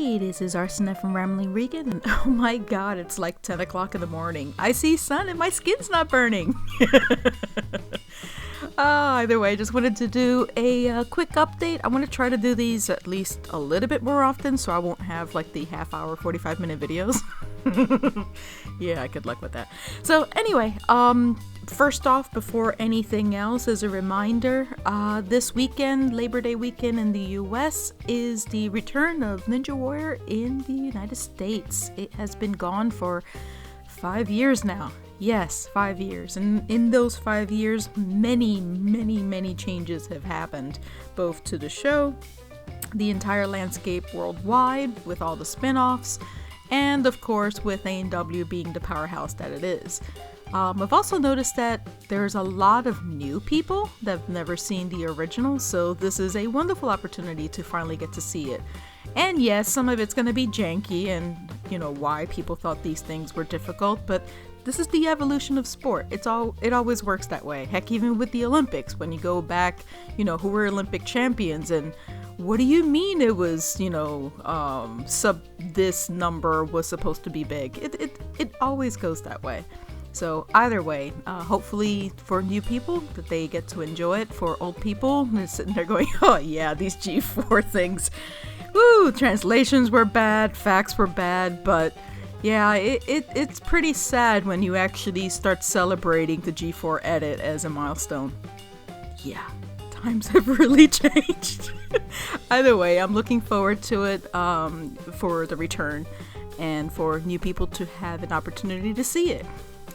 Hey, this is Arsena from Rambling Rican, and oh my god, it's like 10 o'clock in the morning. I see sun and my skin's not burning. Either way, I just wanted to do a quick update. I want to try to do these at least a little bit more often so I won't have like the half-hour, 45-minute videos. Yeah, good luck with that. So anyway, first off, before anything else, as a reminder, this weekend, Labor Day weekend in the US, is the return of Ninja Warrior in the United States. It has been gone for 5 years now. Yes, 5 years. And in those 5 years, many changes have happened, both to the show, the entire landscape worldwide, with all the spin-offs, and of course with A&W being the powerhouse that it is. I've also noticed that there's a lot of new people that have never seen the original, so this is a wonderful opportunity to finally get to see it. And yes, some of it's going to be janky and, you know, why people thought these things were difficult, but this is the evolution of sport. It always works that way. Heck, even with the Olympics, when you go back, you know, who were Olympic champions and what do you mean it was, you know, this number was supposed to be big? It always goes that way. So either way, hopefully for new people that they get to enjoy it. For old people, they're sitting there going, oh yeah, these G4 things. Woo, translations were bad, facts were bad, but yeah, it's pretty sad when you actually start celebrating the G4 edit as a milestone. Yeah, times have really changed. Either way, I'm looking forward to it for the return and for new people to have an opportunity to see it.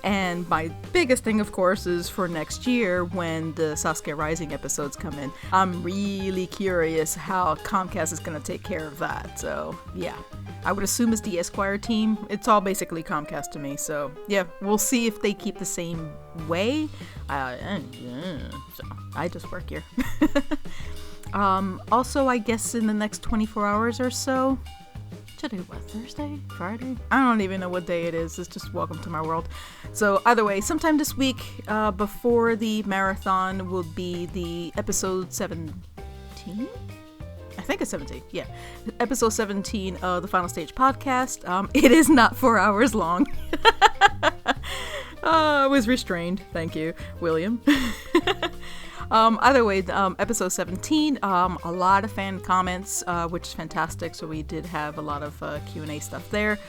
And my biggest thing, of course, is for next year when the Sasuke Rising episodes come in. I'm really curious how Comcast is going to take care of that. So, yeah. I would assume it's the Esquire team. It's all basically Comcast to me. So, yeah, we'll see if they keep the same way. So, I just work here. Also, I guess in the next 24 hours or so, today, what, Thursday? Friday? I don't even know what day it is. It's just welcome to my world. So either way, sometime this week, before the marathon, will be the episode 17? I think it's 17, yeah. Episode 17 of the Final Stage podcast. It is not 4 hours long. I was restrained. Thank you, William. Either way, episode 17, a lot of fan comments, which is fantastic. So we did have a lot of Q&A stuff there.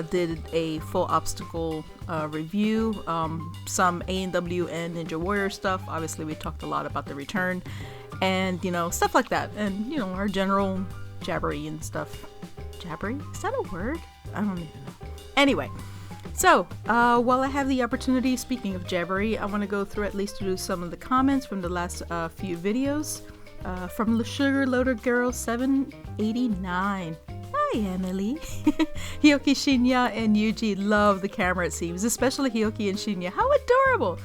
Did a full obstacle review, some A&W and Ninja Warrior stuff. Obviously, we talked a lot about the return and, you know, stuff like that. And, you know, our general jabbery and stuff. Jabbery? Is that a word? I don't even know. Anyway. So, while I have the opportunity, speaking of jabbery, I want to go through at least to do some of the comments from the last few videos. From the Sugar Loader Girl 789. Hi, Emily. Hioki, Shinya, and Yuji love the camera, it seems, especially Hioki and Shinya. How adorable!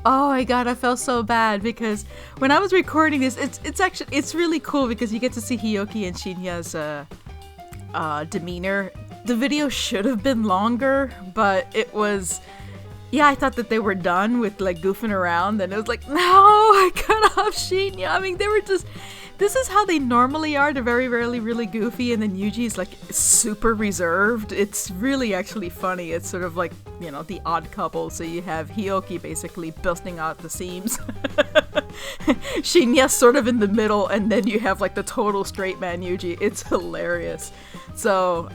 Oh my god, I felt so bad because when I was recording this, it's really cool because you get to see Hioki and Shinya's demeanor. The video should have been longer, but it was, yeah, I thought that they were done with like goofing around, and it was like, no, I cut off Shinya. I mean, they were just, this is how they normally are. They're very rarely really goofy, and then Yuji is like super reserved. It's really actually funny. It's sort of like, you know, the odd couple. So you have Hioki basically busting out the seams. Shinya sort of in the middle, and then you have like the total straight man Yuji. It's hilarious. So,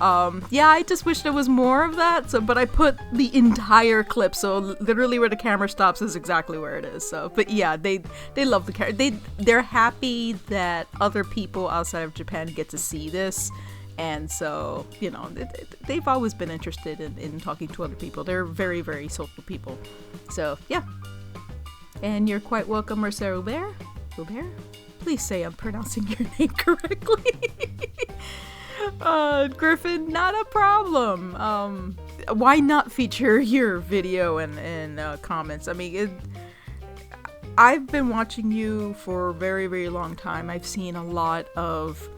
yeah, I just wish there was more of that. So, but I put the entire clip, so literally where the camera stops is exactly where it is. So, but yeah, they love the character. They're happy that other people outside of Japan get to see this. And so, you know, they've always been interested in talking to other people. They're very, very social people. So, yeah. And you're quite welcome, Mercer Hubert. Hubert? Please say I'm pronouncing your name correctly. Griffin, not a problem. Why not feature your video and comments? I mean, I've been watching you for a very, very long time. I've seen a lot of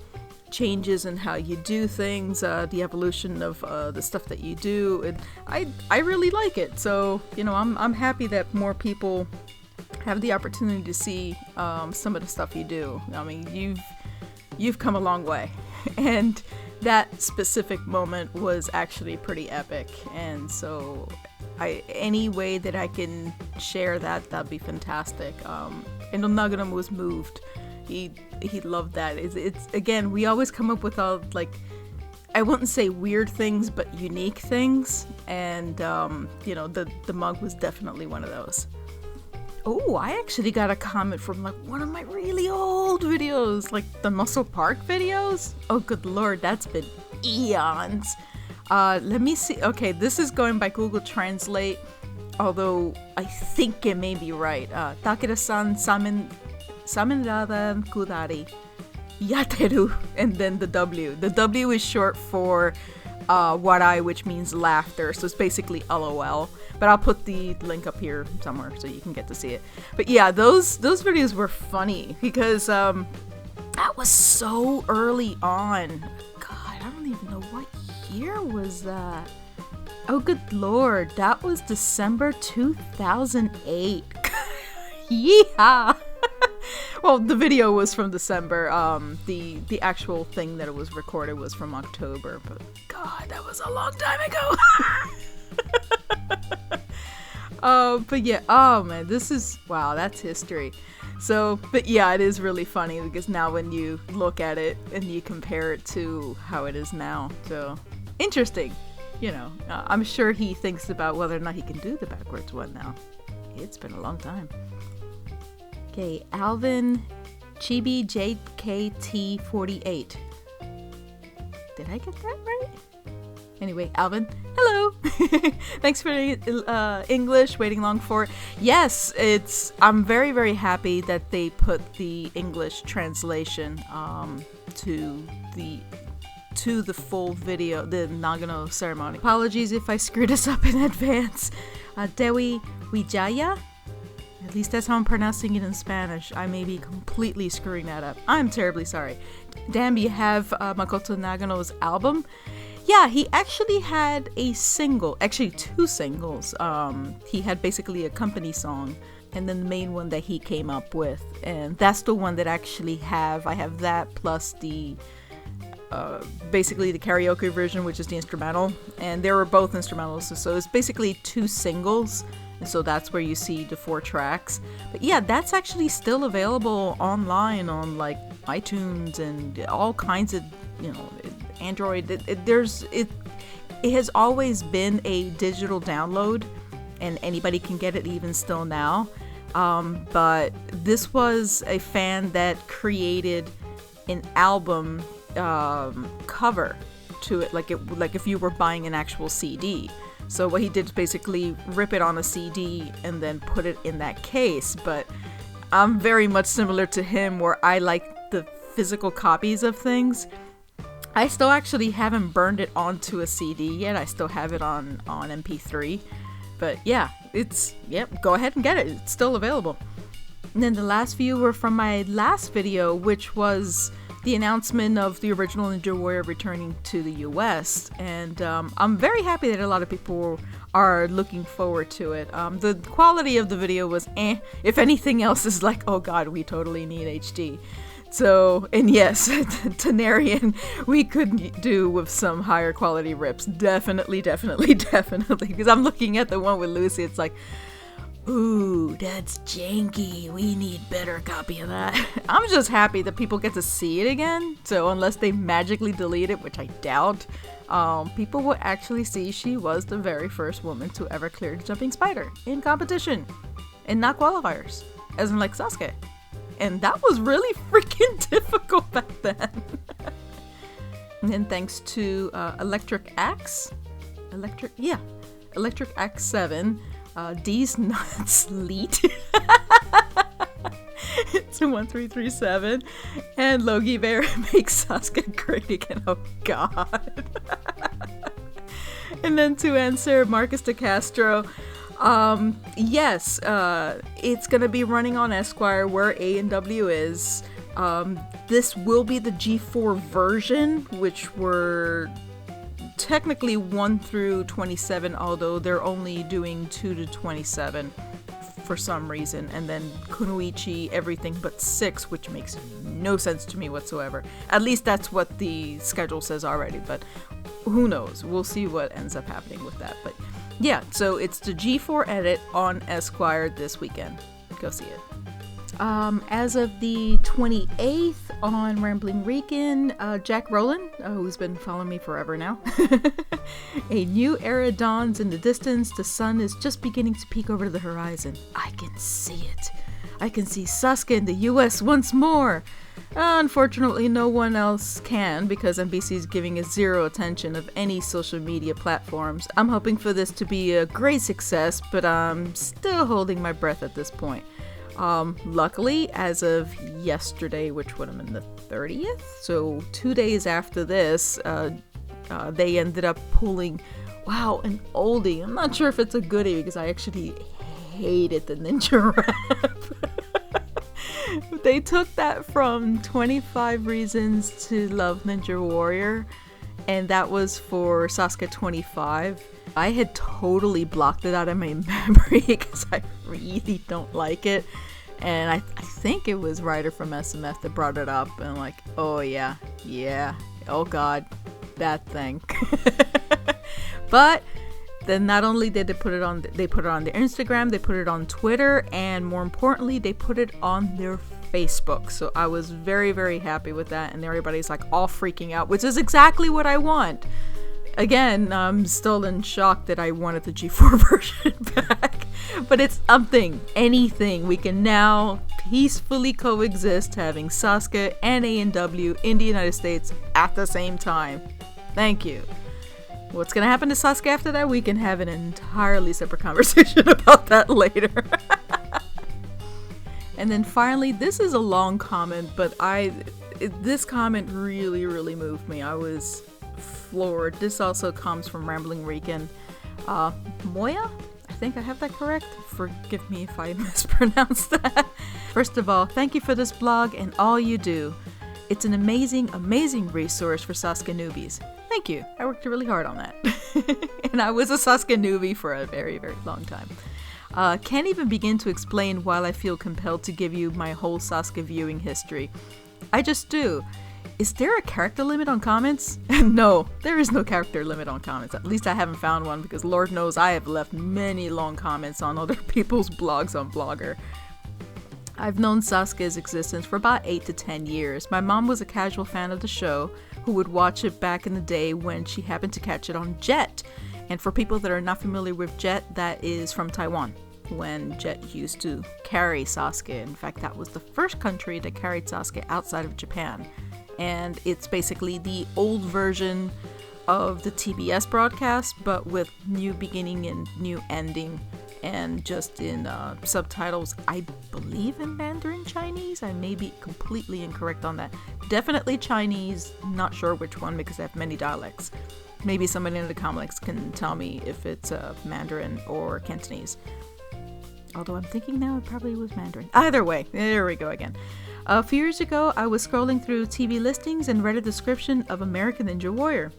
changes in how you do things, the evolution of the stuff that you do, and I really like it. So, you know, I'm happy that more people have the opportunity to see some of the stuff you do. I mean, you've come a long way, and that specific moment was actually pretty epic, and so any way that I can share that'd be fantastic. And Nagano was moved. He loved that. It's again, we always come up with all, like, I wouldn't say weird things, but unique things, and you know, the mug was definitely one of those. Oh, I actually got a comment from like one of my really old videos, like the Muscle Park videos. Oh, good lord, that's been eons. Let me see. Okay, this is going by Google Translate, although I think it may be right. Takeda-san Samenrada Kudari Yateru, and then the W. The W is short for warai, which means laughter, so it's basically LOL. But I'll put the link up here somewhere so you can get to see it. But yeah, those videos were funny because that was so early on. God, I don't even know what year was that. Oh, good lord, that was December 2008. Yeah. Well, the video was from December. The actual thing that it was recorded was from October. But God, that was a long time ago. But yeah, oh man, this is, wow, that's history. So, but yeah, it is really funny because now when you look at it and you compare it to how it is now, so interesting. You know, I'm sure he thinks about whether or not he can do the backwards one now. It's been a long time. Okay, Alvin Chibi JKT48. Did I get that right? Anyway, Alvin, hello! Thanks for English, waiting long for it. Yes, I'm very, very happy that they put the English translation to the full video, the Nagano ceremony. Apologies if I screwed us up in advance. Dewi Wijaya? At least that's how I'm pronouncing it in Spanish. I may be completely screwing that up. I'm terribly sorry. Damn, you have Makoto Nagano's album? Yeah, he actually had a single, actually 2 singles. He had basically a company song, and then the main one that he came up with. And that's the one that I actually have. I have that plus the basically the karaoke version, which is the instrumental, and they were both instrumentals, so it's basically 2 singles, and so that's where you see the 4 tracks. But yeah, that's actually still available online on like iTunes and all kinds of, you know, Android. It has always been a digital download, and anybody can get it even still now. But this was a fan that created an album cover to it, like if you were buying an actual CD. So what he did is basically rip it on a CD and then put it in that case. But I'm very much similar to him, where I like the physical copies of things. I still actually haven't burned it onto a CD yet. I still have it on MP3. But yeah, go ahead and get it. It's still available. And then the last few were from my last video, which was the announcement of the original Ninja Warrior returning to the US, and I'm very happy that a lot of people are looking forward to it. The quality of the video was if anything else is like, oh god, we totally need HD. So, and yes, Tenarian we could do with some higher quality rips, definitely, because I'm looking at the one with Lucy, it's like, ooh, that's janky. We need better copy of that. I'm just happy that people get to see it again. So unless they magically delete it, which I doubt, people will actually see she was the very first woman to ever clear the jumping spider in competition and not qualifiers, as in like Sasuke. And that was really freaking difficult back then. And then thanks to Electric Axe 7. D's nuts lead to 1337, and Logie Bear makes Sasuke great again. Oh god. And then to answer Marcus de Castro, yes, it's gonna be running on Esquire where A&W is. This will be the G4 version, which were technically 1 through 27, although they're only doing 2 to 27 for some reason, and then Kunoichi everything but 6, which makes no sense to me whatsoever. At least that's what the schedule says already, but who knows? We'll see what ends up happening with that. But yeah, so it's the G4 edit on Esquire this weekend. Go see it. As of the 28th on Rambling Rican, Jack Rowland, who's been following me forever now. A new era dawns in the distance. The sun is just beginning to peek over the horizon. I can see it. I can see Sasuke in the US once more. Unfortunately, no one else can because NBC is giving it zero attention of any social media platforms. I'm hoping for this to be a great success, but I'm still holding my breath at this point. Luckily, as of yesterday, which would have been the 30th, so 2 days after this, they ended up pulling, wow, an oldie. I'm not sure if it's a goodie because I actually hated the ninja rap. They took that from 25 Reasons to Love Ninja Warrior, and that was for Sasuke 25. I had totally blocked it out of my memory because I really don't like it. And I think it was Ryder from SMF that brought it up. And I'm like, oh yeah, oh god, that thing. But then not only did they put it on their Instagram, they put it on Twitter, and more importantly, they put it on their Facebook. So I was very, very happy with that. And everybody's like all freaking out, which is exactly what I want. Again, I'm still in shock that I wanted the G4 version back. But it's something, anything. We can now peacefully coexist having Sasuke and A&W in the United States at the same time. Thank you. What's going to happen to Sasuke after that? We can have an entirely separate conversation about that later. And then finally, this is a long comment, but this comment really, really moved me. I was floored. This also comes from Rambling Rican. Moya? I think I have that correct. Forgive me if I mispronounced that. First of all, thank you for this blog and all you do. It's an amazing, amazing resource for Sasuke newbies. Thank you. I worked really hard on that. And I was a Sasuke newbie for a very, very long time. Can't even begin to explain why I feel compelled to give you my whole Sasuke viewing history. I just do. Is there a character limit on comments? No, there is no character limit on comments. At least I haven't found one because Lord knows I have left many long comments on other people's blogs on Blogger. I've known Sasuke's existence for about 8 to 10 years. My mom was a casual fan of the show who would watch it back in the day when she happened to catch it on Jet. And for people that are not familiar with Jet, that is from Taiwan, when Jet used to carry Sasuke. In fact, that was the first country that carried Sasuke outside of Japan. And it's basically the old version of the TBS broadcast, but with new beginning and new ending, and just in subtitles, I believe in Mandarin Chinese. I may be completely incorrect on that. Definitely Chinese, not sure which one because I have many dialects. Maybe somebody in the comments can tell me if it's Mandarin or Cantonese. Although I'm thinking now it probably was Mandarin. Either way, there we go again. A few years ago, I was scrolling through TV listings and read a description of American Ninja Warrior.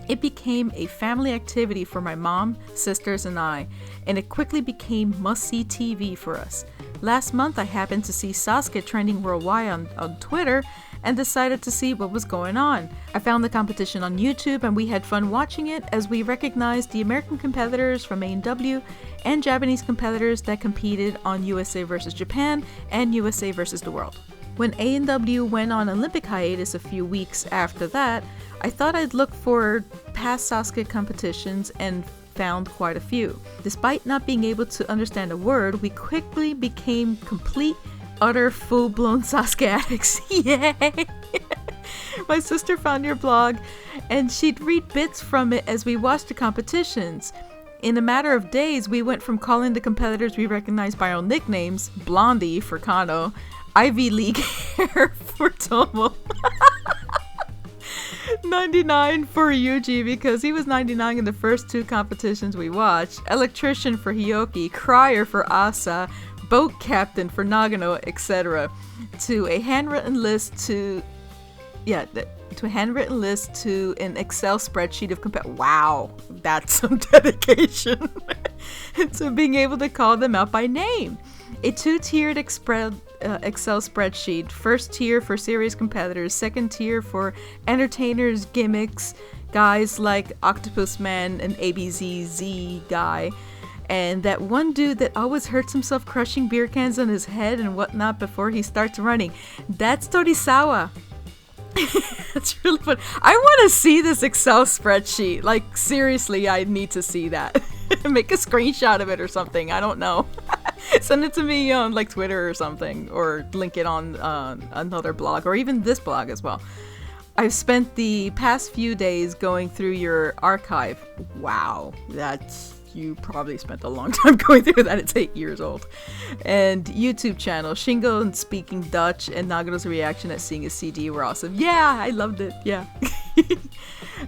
It became a family activity for my mom, sisters, and I, and it quickly became must-see TV for us. Last month, I happened to see Sasuke trending worldwide on Twitter and decided to see what was going on. I found the competition on YouTube and we had fun watching it as we recognized the American competitors from A&W and Japanese competitors that competed on USA vs. Japan and USA vs. the world. When A&W went on Olympic hiatus a few weeks after that, I thought I'd look for past Sasuke competitions and found quite a few. Despite not being able to understand a word, we quickly became complete, utter, full-blown Sasuke addicts. Yay! My sister found your blog and she'd read bits from it as we watched the competitions. In a matter of days, we went from calling the competitors we recognized by our nicknames, Blondie for Kano, Ivy League hair for Tomo, 99 for Yuji because he was 99 in the first 2 competitions we watched, Electrician for Hioki, Crier for Asa, Boat Captain for Nagano, etc. To a handwritten list to an Excel spreadsheet of Wow, that's some dedication. So being able to call them out by name. A 2-tiered Excel spreadsheet. First tier for serious competitors. Second tier for entertainers, gimmicks, guys like Octopus Man and ABZZ guy. And that one dude that always hurts himself crushing beer cans on his head and whatnot before he starts running. That's Torisawa. That's really fun. I want to see this Excel spreadsheet. Like, seriously, I need to see that. Make a screenshot of it or something. I don't know. Send it to me on like Twitter or something, or link it on another blog, or even this blog as well. I've spent the past few days going through your archive. Wow, you probably spent a long time going through that. It's 8 years old. And YouTube channel, Shingo and Speaking Dutch and Nagano's reaction at seeing his CD were awesome. Yeah, I loved it. Yeah.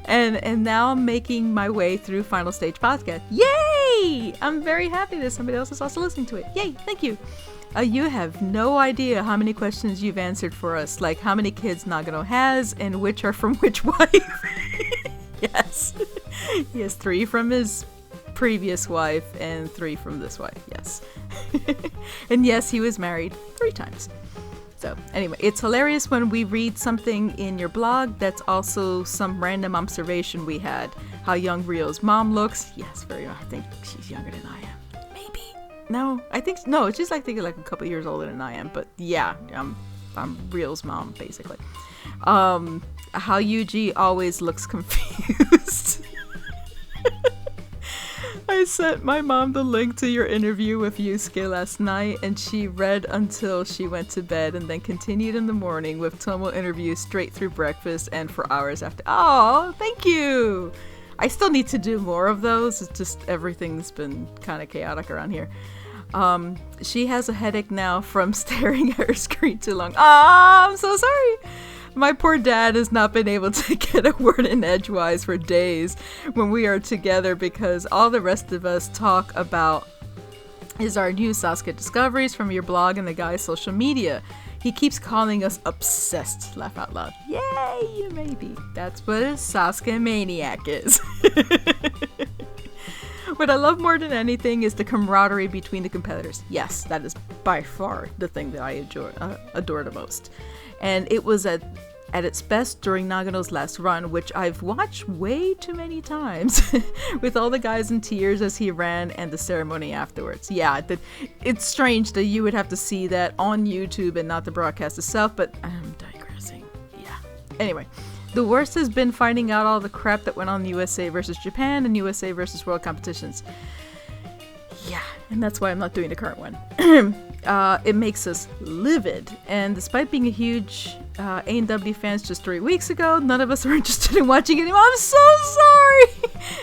and now I'm making my way through Final Stage Podcast. Yay! I'm very happy that somebody else is also listening to it. Yay, thank you. You have no idea how many questions you've answered for us, like how many kids Nagano has and which are from which wife. Yes. He has 3 from his previous wife and 3 from this wife. Yes. And yes, he was married 3 times. So anyway, it's hilarious when we read something in your blog that's also some random observation we had. How young Rio's mom looks. Yes, very young. I think she's younger than I am. Maybe. No, she's like a couple years older than I am. But yeah, I'm Rio's mom, basically. How Yuji always looks confused. I sent my mom the link to your interview with Yusuke last night, and she read until she went to bed and then continued in the morning with Tomo interviews straight through breakfast and for hours after. Oh, thank you! I still need to do more of those. It's just everything's been kind of chaotic around here. She has a headache now from staring at her screen too long. I'm so sorry! My poor dad has not been able to get a word in edgewise for days when we are together because all the rest of us talk about is our new Sasuke discoveries from your blog and the guy's social media. He keeps calling us obsessed. Laugh out loud. Yay, maybe. That's what a Sasuke maniac is. What I love more than anything is the camaraderie between the competitors. Yes, that is by far the thing that I adore the most. And it was at its best during Nagano's last run, which I've watched way too many times, with all the guys in tears as he ran and the ceremony afterwards. Yeah, it's strange that you would have to see that on YouTube and not the broadcast itself, but I'm digressing. Yeah. Anyway, the worst has been finding out all the crap that went on in USA versus Japan and USA versus World competitions. Yeah, and that's why I'm not doing the current one. It makes us livid, and despite being a huge A&W fans just 3 weeks ago, none of us are interested in watching anymore. I'm so sorry!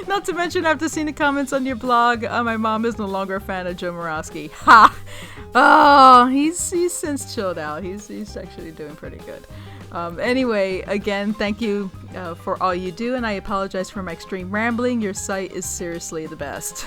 Not to mention, after seeing the comments on your blog, my mom is no longer a fan of Joe Morawski. Ha! Oh, he's since chilled out. He's actually doing pretty good. Anyway, again, thank you for all you do, and I apologize for my extreme rambling. Your site is seriously the best.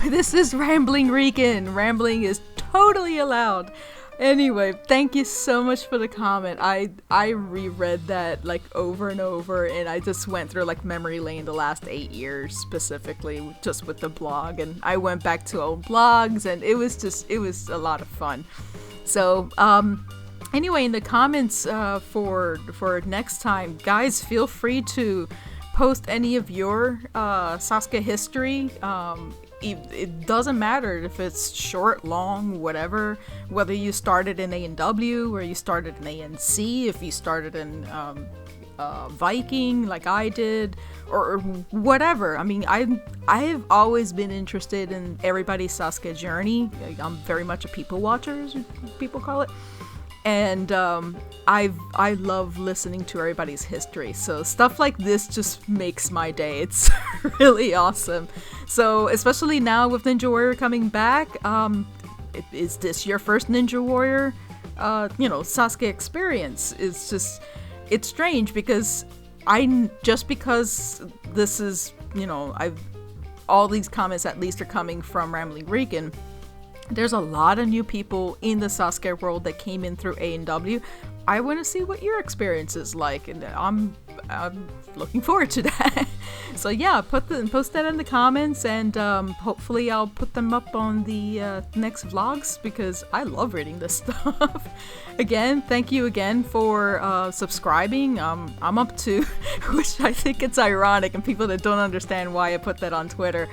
This is Rambling Rican. Rambling is totally allowed. Anyway, thank you so much for the comment. I reread that like over and over, and I just went through like memory lane the last 8 years specifically just with the blog, and I went back to old blogs, and it was a lot of fun. So anyway, in the comments for next time, guys, feel free to post any of your Sasuke history. It doesn't matter if it's short, long, whatever, whether you started in A&W or you started in ANC, if you started in Viking like I did, or whatever. I mean, I've always been interested in everybody's Sasuke journey. I'm very much a people watcher, as people call it. And I love listening to everybody's history. So stuff like this just makes my day. It's really awesome. So especially now with Ninja Warrior coming back, is this your first Ninja Warrior, Sasuke experience? It's strange because because this is, all these comments at least are coming from Rambling Rican. There's a lot of new people in the Sasuke world that came in through A&W. I want to see what your experience is like, and I'm looking forward to that. So yeah, post that in the comments, and hopefully I'll put them up on the next vlogs, because I love reading this stuff. Again, thank you again for subscribing. I'm up to, which I think it's ironic, and people that don't understand why I put that on Twitter,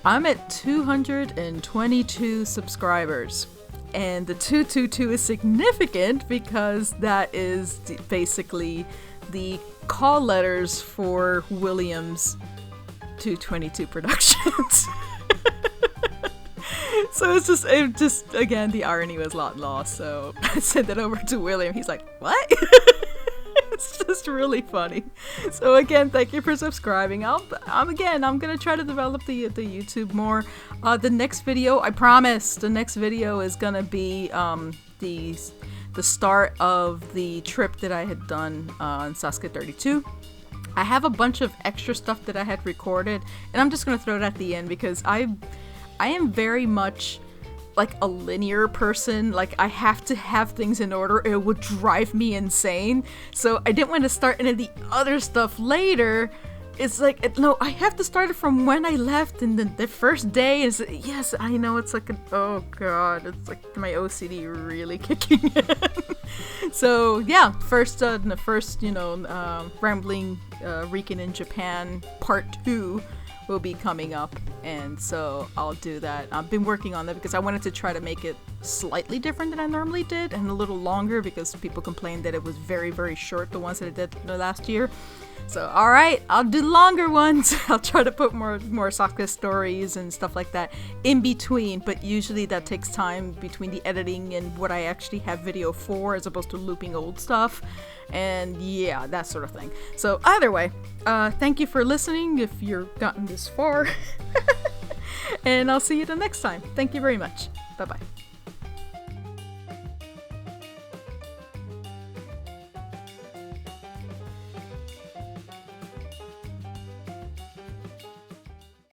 I'm at 222 subscribers. And the 222 is significant because that is basically the call letters for Williams 222 Productions. So it's just again, the irony was not lost. So I sent it over to William. He's like, what? It's just really funny. So again, thank you for subscribing. I'm gonna try to develop the YouTube more. The next video, I promise, the next video is gonna be the start of the trip that I had done on Sasuke 32. I have a bunch of extra stuff that I had recorded, and I'm just gonna throw it at the end because I am very much like a linear person. Like, I have to have things in order. It would drive me insane. So I didn't want to start any of the other stuff later. It's like, no, I have to start it from when I left, and then the first day is, yes, I know, it's like, oh god, it's like my OCD really kicking in. So yeah, the first, Rambling Rican in Japan Part 2 will be coming up, and so I'll do that. I've been working on that because I wanted to try to make it slightly different than I normally did, and a little longer because people complained that it was very, very short, the ones that I did last year. So alright, I'll do longer ones. I'll try to put more Sasuke stories and stuff like that in between, but usually that takes time between the editing and what I actually have video for, as opposed to looping old stuff. And yeah, that sort of thing. So either way, thank you for listening if you've gotten this far. And I'll see you the next time. Thank you very much. Bye-bye.